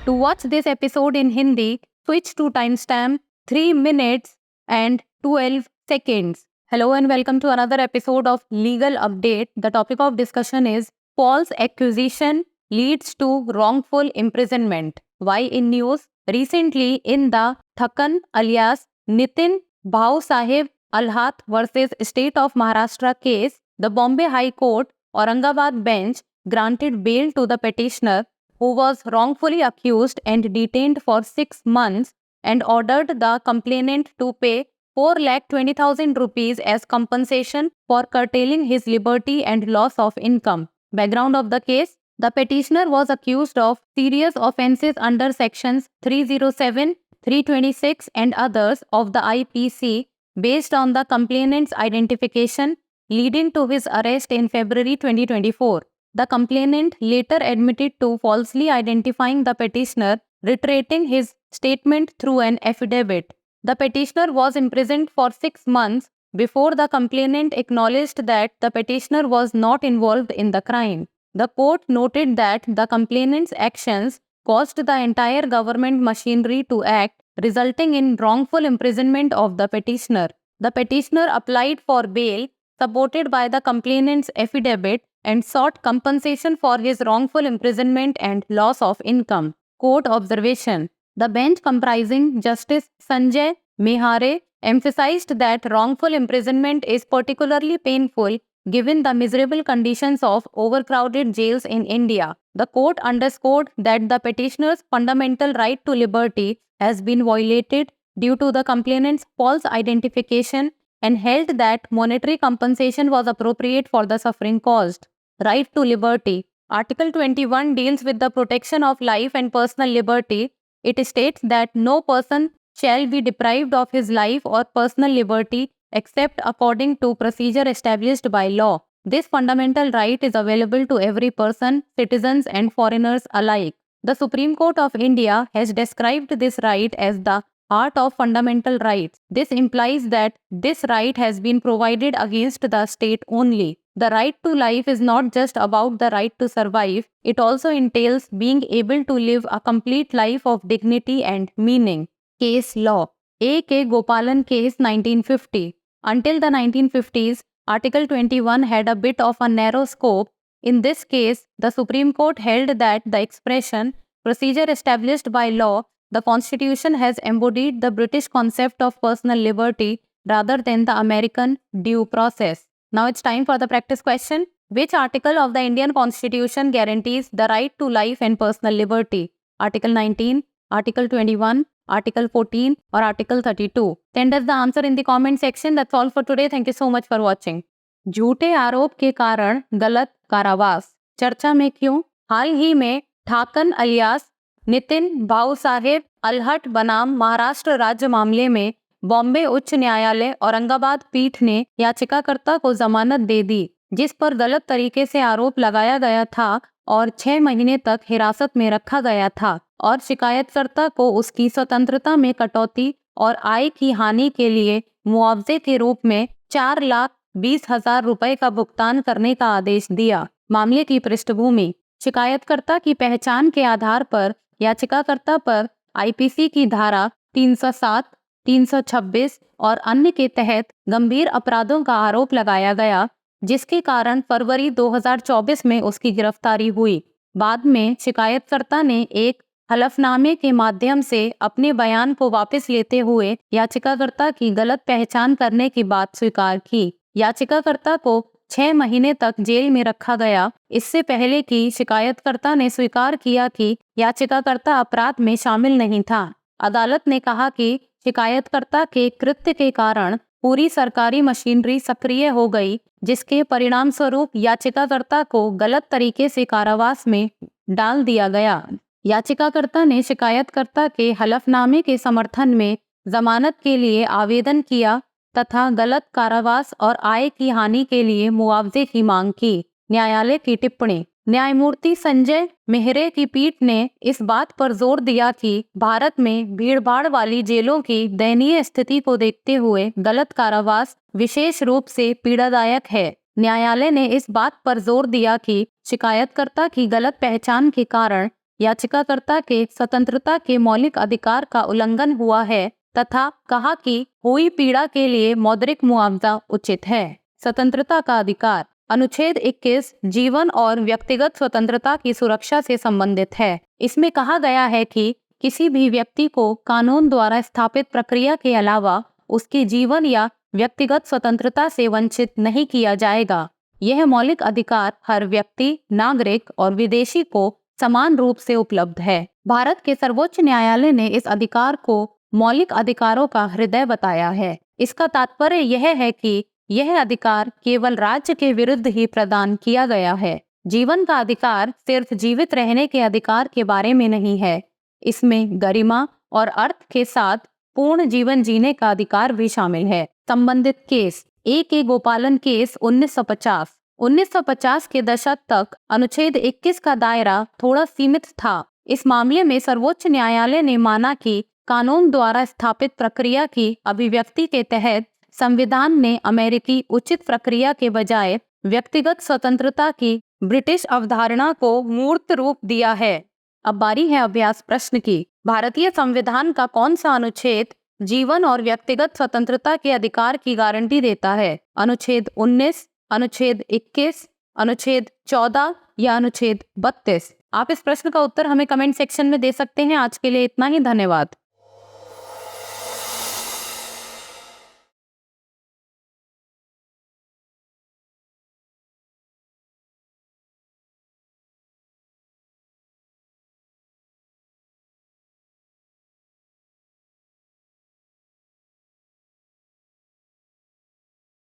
To watch this episode in Hindi, switch to timestamp 3 minutes and 12 seconds. Hello and welcome to another episode of Legal Update. The topic of discussion is false accusation leads to wrongful imprisonment. Why in news? Recently in the Thakan alias Nitin Bhau Sahib Alhat versus State of Maharashtra case, the Bombay High Court Aurangabad bench granted bail to the petitioner who was wrongfully accused and detained for 6 months and ordered the complainant to pay 4,20,000 rupees as compensation for curtailing his liberty and loss of income. Background of the case: the petitioner was accused of serious offences under sections 307, 326 and others of the IPC based on the complainant's identification, leading to his arrest in February 2024. The complainant later admitted to falsely identifying the petitioner, reiterating his statement through an affidavit. The petitioner was imprisoned for 6 months before the complainant acknowledged that the petitioner was not involved in the crime. The court noted that the complainant's actions caused the entire government machinery to act, resulting in wrongful imprisonment of the petitioner. The petitioner applied for bail, supported by the complainant's affidavit, and sought compensation for his wrongful imprisonment and loss of income. Court observation: the bench comprising Justice Sanjay Mehare emphasized that wrongful imprisonment is particularly painful given the miserable conditions of overcrowded jails in India. The court underscored that the petitioner's fundamental right to liberty has been violated due to the complainant's false identification and held that monetary compensation was appropriate for the suffering caused. Right to liberty. Article 21 deals with the protection of life and personal liberty. It states that no person shall be deprived of his life or personal liberty except according to procedure established by law. This fundamental right is available to every person, citizens and foreigners alike. The Supreme Court of India has described this right as the heart of fundamental rights. This implies that this right has been provided against the state only. The right to life is not just about the right to survive, it also entails being able to live a complete life of dignity and meaning. Case law. A.K. Gopalan case 1950. Until the 1950s, Article 21 had a bit of a narrow scope. In this case, the Supreme Court held that the expression, procedure established by law, the Constitution has embodied the British concept of personal liberty rather than the American due process. Now it's time for the practice question. Which article of the Indian Constitution guarantees the right to life and personal liberty? Article 19, Article 21, Article 14 or Article 32? Send us the answer in the comment section. That's all for today. Thank you so much for watching. झूठे आरोप के कारण गलत कारावास चर्चा में क्यों? हाल ही में ठाकन अलियास नितिन भाऊ साहेब अलहट बनाम महाराष्ट्र राज्य मामले में बॉम्बे उच्च न्यायालय औरंगाबाद पीठ ने याचिकाकर्ता को जमानत दे दी, जिस पर गलत तरीके से आरोप लगाया गया था और 6 महीने तक हिरासत में रखा गया था और शिकायतकर्ता को उसकी स्वतंत्रता में कटौती और आय की हानि के लिए मुआवजे के रूप में 4,20,000 रुपए का भुगतान करने का आदेश दिया। मामले की पृष्ठभूमि: शिकायतकर्ता की पहचान के आधार पर याचिकाकर्ता पर आईपीसी की धारा 307, 326 और अन्य के तहत गंभीर अपराधों का आरोप लगाया गया, जिसके कारण फरवरी 2024 में उसकी गिरफ्तारी हुई। बाद में शिकायतकर्ता ने एक हलफनामे के माध्यम से अपने बयान को वापस लेते हुए याचिकाकर्ता की गलत पहचान करने की बात स्वीकार की। याचिकाकर्ता को 6 महीने तक जेल में रखा गया, इससे पहले कि शिकायतकर्ता ने स्वीकार किया कि याचिकाकर्ता अपराध में शामिल नहीं था। अदालत ने कहा कि शिकायतकर्ता के कृत्य के कारण पूरी सरकारी मशीनरी सक्रिय हो गई, जिसके परिणाम स्वरूप याचिकाकर्ता को गलत तरीके से कारावास में डाल दिया गया। याचिकाकर्ता ने शिकायतकर्ता के हलफनामे के समर्थन में जमानत के लिए आवेदन किया तथा गलत कारावास और आय की हानि के लिए मुआवजे की मांग की। न्यायालय की टिप्पणी: न्यायमूर्ति संजय मेहरे की पीठ ने इस बात पर जोर दिया कि भारत में भीड़भाड़ वाली जेलों की दयनीय स्थिति को देखते हुए गलत कारावास विशेष रूप से पीड़ादायक है। न्यायालय ने इस बात पर जोर दिया कि शिकायतकर्ता की गलत पहचान के कारण याचिकाकर्ता के स्वतंत्रता के मौलिक अधिकार का उल्लंघन हुआ है तथा कहा कि हुई पीड़ा के लिए मौद्रिक मुआवजा उचित है। स्वतंत्रता का अधिकार। अनुच्छेद 21 जीवन और व्यक्तिगत स्वतंत्रता की सुरक्षा से संबंधित है। इसमें कहा गया है कि किसी भी व्यक्ति को कानून द्वारा स्थापित प्रक्रिया के अलावा उसके जीवन या व्यक्तिगत स्वतंत्रता से वंचित नहीं किया जाएगा। यह मौलिक अधिकार हर व्यक्ति, नागरिक और विदेशी को समान रूप से उपलब्ध है। भारत के सर्वोच्च न्यायालय ने इस अधिकार को मौलिक अधिकारों का हृदय बताया है। इसका तात्पर्य यह है कि यह अधिकार केवल राज्य के विरुद्ध ही प्रदान किया गया है। जीवन का अधिकार सिर्फ जीवित रहने के अधिकार के बारे में नहीं है, इसमें गरिमा और अर्थ के साथ पूर्ण जीवन जीने का अधिकार भी शामिल है। संबंधित केस। A.K. गोपालन केस 1950। 1950 के दशक तक अनुच्छेद 21 का दायरा थोड़ा सीमित था। इस मामले में सर्वोच्च न्यायालय ने माना कि कानून द्वारा स्थापित प्रक्रिया की अभिव्यक्ति के तहत संविधान ने अमेरिकी उचित प्रक्रिया के बजाय व्यक्तिगत स्वतंत्रता की ब्रिटिश अवधारणा को मूर्त रूप दिया है। अब बारी है अभ्यास प्रश्न की। भारतीय संविधान का कौन सा अनुच्छेद जीवन और व्यक्तिगत स्वतंत्रता के अधिकार की गारंटी देता है? अनुच्छेद 19, अनुच्छेद 21, अनुच्छेद 14 या अनुच्छेद 32? आप इस प्रश्न का उत्तर हमें कमेंट सेक्शन में दे सकते हैं। आज के लिए इतना ही, धन्यवाद।